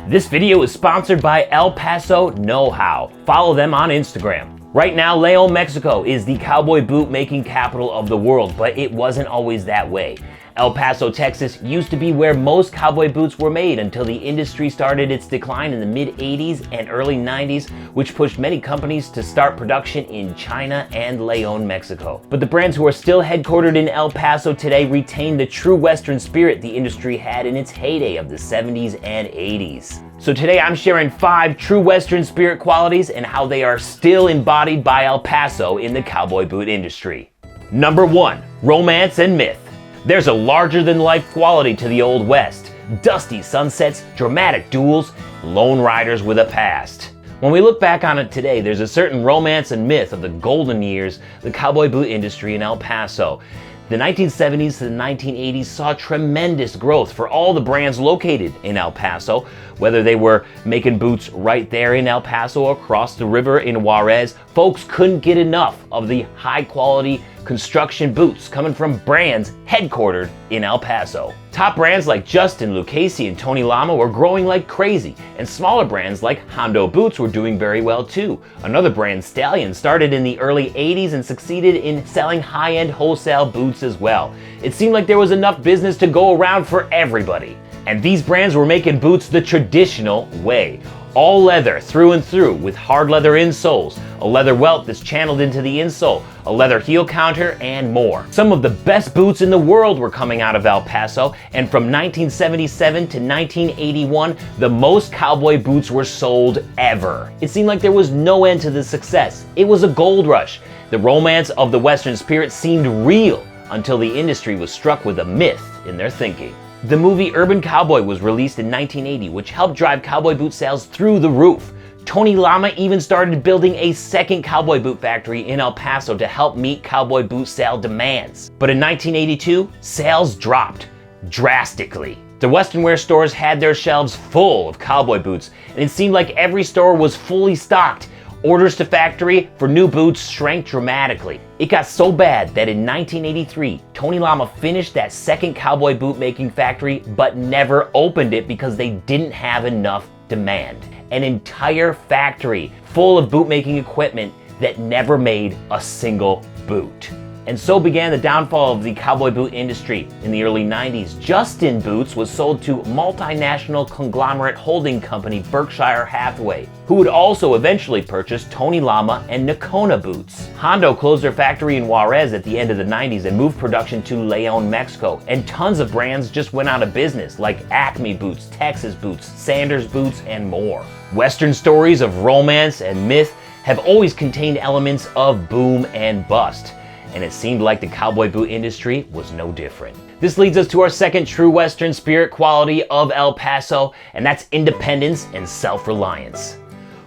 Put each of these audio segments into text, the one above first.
This video is sponsored by El Paso Know-How. Follow them on Instagram. Right now, León, Mexico is the cowboy boot making capital of the world, but it wasn't always that way. El Paso, Texas used to be where most cowboy boots were made until the industry started its decline in the mid-80s and early 90s, which pushed many companies to start production in China and León, Mexico. But the brands who are still headquartered in El Paso today retain the true Western spirit the industry had in its heyday of the 70s and 80s. So today I'm sharing 5 true Western spirit qualities and how they are still embodied by El Paso in the cowboy boot industry. Number 1, romance and myth. There's a larger-than-life quality to the Old West. Dusty sunsets, dramatic duels, lone riders with a past. When we look back on it today, there's a certain romance and myth of the golden years of the cowboy boot industry in El Paso. The 1970s to the 1980s saw tremendous growth for all the brands located in El Paso, whether they were making boots right there in El Paso or across the river in Juarez. Folks couldn't get enough of the high-quality construction boots coming from brands headquartered in El Paso. Top brands like Justin, Lucchese, and Tony Lama were growing like crazy, and smaller brands like Hondo Boots were doing very well too. Another brand, Stallion, started in the early 80s and succeeded in selling high-end wholesale boots as well. It seemed like there was enough business to go around for everybody. And these brands were making boots the traditional way. All leather through and through with hard leather insoles, a leather welt that's channeled into the insole, a leather heel counter, and more. Some of the best boots in the world were coming out of El Paso, and from 1977 to 1981, the most cowboy boots were sold ever. It seemed like there was no end to the success. It was a gold rush. The romance of the Western spirit seemed real until the industry was struck with a myth in their thinking. The movie Urban Cowboy was released in 1980, which helped drive cowboy boot sales through the roof. Tony Lama even started building a second cowboy boot factory in El Paso to help meet cowboy boot sale demands. But in 1982, sales dropped drastically. The Western wear stores had their shelves full of cowboy boots, and it seemed like every store was fully stocked. Orders to factory for new boots shrank dramatically. It got so bad that in 1983, Tony Lama finished that second cowboy boot making factory but never opened it because they didn't have enough demand. An entire factory full of boot making equipment that never made a single boot. And so began the downfall of the cowboy boot industry. In the early 90s, Justin Boots was sold to multinational conglomerate holding company Berkshire Hathaway, who would also eventually purchase Tony Lama and Nakona Boots. Hondo closed their factory in Juarez at the end of the 90s and moved production to León, Mexico, and tons of brands just went out of business, like Acme Boots, Texas Boots, Sanders Boots, and more. Western stories of romance and myth have always contained elements of boom and bust, and it seemed like the cowboy boot industry was no different. This leads us to our second true Western spirit quality of El Paso, and that's independence and self-reliance.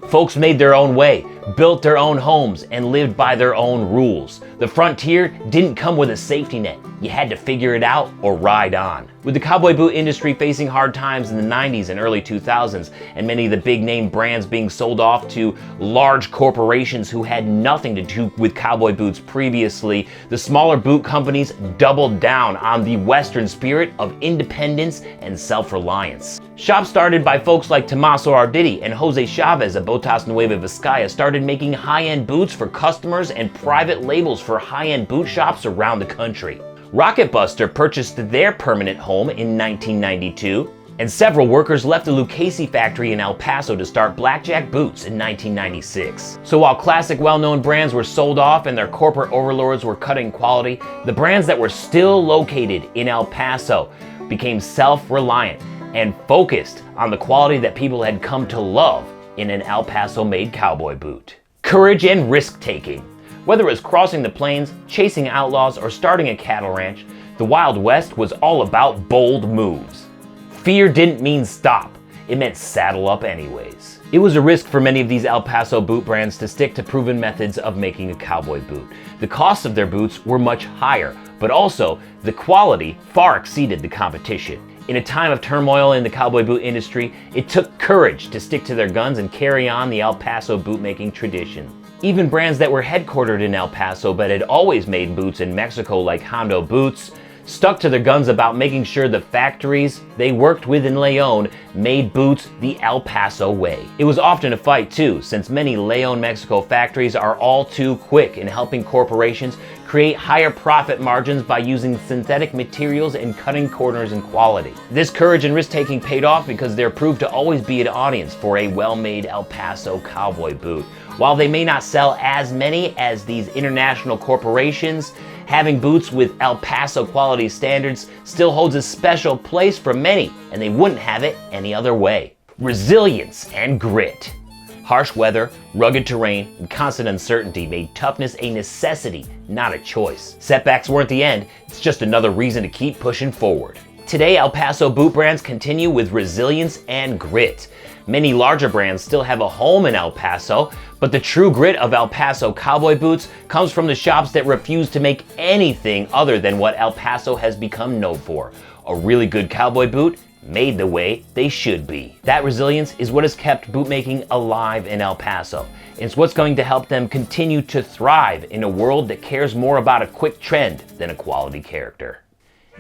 Folks made their own way, built their own homes, and lived by their own rules. The frontier didn't come with a safety net. You had to figure it out or ride on. With the cowboy boot industry facing hard times in the 90s and early 2000s, and many of the big name brands being sold off to large corporations who had nothing to do with cowboy boots previously, the smaller boot companies doubled down on the Western spirit of independence and self-reliance. Shops started by folks like Tomaso Arditi and Jose Chavez of Botas Nueva Vizcaya started making high-end boots for customers and private labels for high-end boot shops around the country. Rocket Buster purchased their permanent home in 1992, and several workers left the Lucchese factory in El Paso to start Blackjack Boots in 1996. So while classic well-known brands were sold off and their corporate overlords were cutting quality, the brands that were still located in El Paso became self-reliant and focused on the quality that people had come to love in an El Paso-made cowboy boot. Courage and risk-taking. Whether it was crossing the plains, chasing outlaws, or starting a cattle ranch, the Wild West was all about bold moves. Fear didn't mean stop. It meant saddle up anyways. It was a risk for many of these El Paso boot brands to stick to proven methods of making a cowboy boot. The costs of their boots were much higher, but also the quality far exceeded the competition. In a time of turmoil in the cowboy boot industry, it took courage to stick to their guns and carry on the El Paso bootmaking tradition. Even brands that were headquartered in El Paso but had always made boots in Mexico like Hondo Boots, stuck to their guns about making sure the factories they worked with in Leon made boots the El Paso way. It was often a fight too, since many Leon, Mexico factories are all too quick in helping corporations create higher profit margins by using synthetic materials and cutting corners in quality. This courage and risk-taking paid off because there proved to always be an audience for a well-made El Paso cowboy boot. While they may not sell as many as these international corporations, having boots with El Paso quality standards still holds a special place for many, and they wouldn't have it any other way. Resilience and grit. Harsh weather, rugged terrain, and constant uncertainty made toughness a necessity, not a choice. Setbacks weren't the end, it's just another reason to keep pushing forward. Today, El Paso boot brands continue with resilience and grit. Many larger brands still have a home in El Paso, but the true grit of El Paso cowboy boots comes from the shops that refuse to make anything other than what El Paso has become known for. A really good cowboy boot made the way they should be. That resilience is what has kept bootmaking alive in El Paso. It's what's going to help them continue to thrive in a world that cares more about a quick trend than a quality character.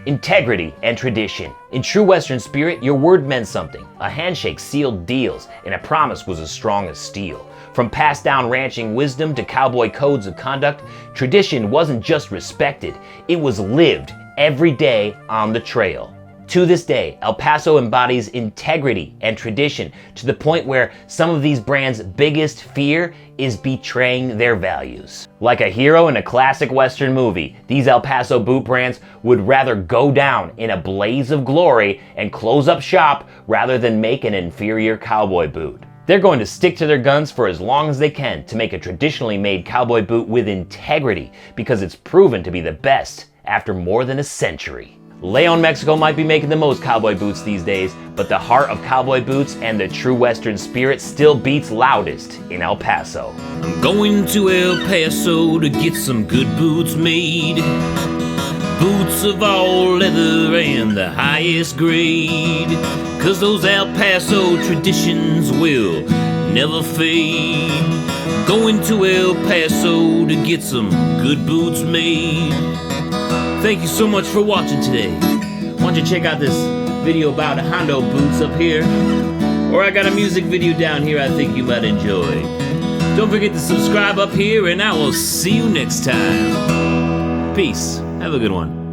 Integrity and tradition. In true Western spirit, your word meant something. A handshake sealed deals, and a promise was as strong as steel. From passed down ranching wisdom to cowboy codes of conduct, tradition wasn't just respected, it was lived every day on the trail. To this day, El Paso embodies integrity and tradition to the point where some of these brands' biggest fear is betraying their values. Like a hero in a classic Western movie, these El Paso boot brands would rather go down in a blaze of glory and close up shop rather than make an inferior cowboy boot. They're going to stick to their guns for as long as they can to make a traditionally made cowboy boot with integrity because it's proven to be the best after more than a century. Leon, Mexico might be making the most cowboy boots these days, but the heart of cowboy boots and the true Western spirit still beats loudest in El Paso. I'm going to El Paso to get some good boots made. Boots of all leather and the highest grade. 'Cause those El Paso traditions will never fade. Going to El Paso to get some good boots made. Thank you so much for watching today. Why don't you check out this video about Hondo boots up here? Or I got a music video down here I think you might enjoy. Don't forget to subscribe up here and I will see you next time. Peace. Have a good one.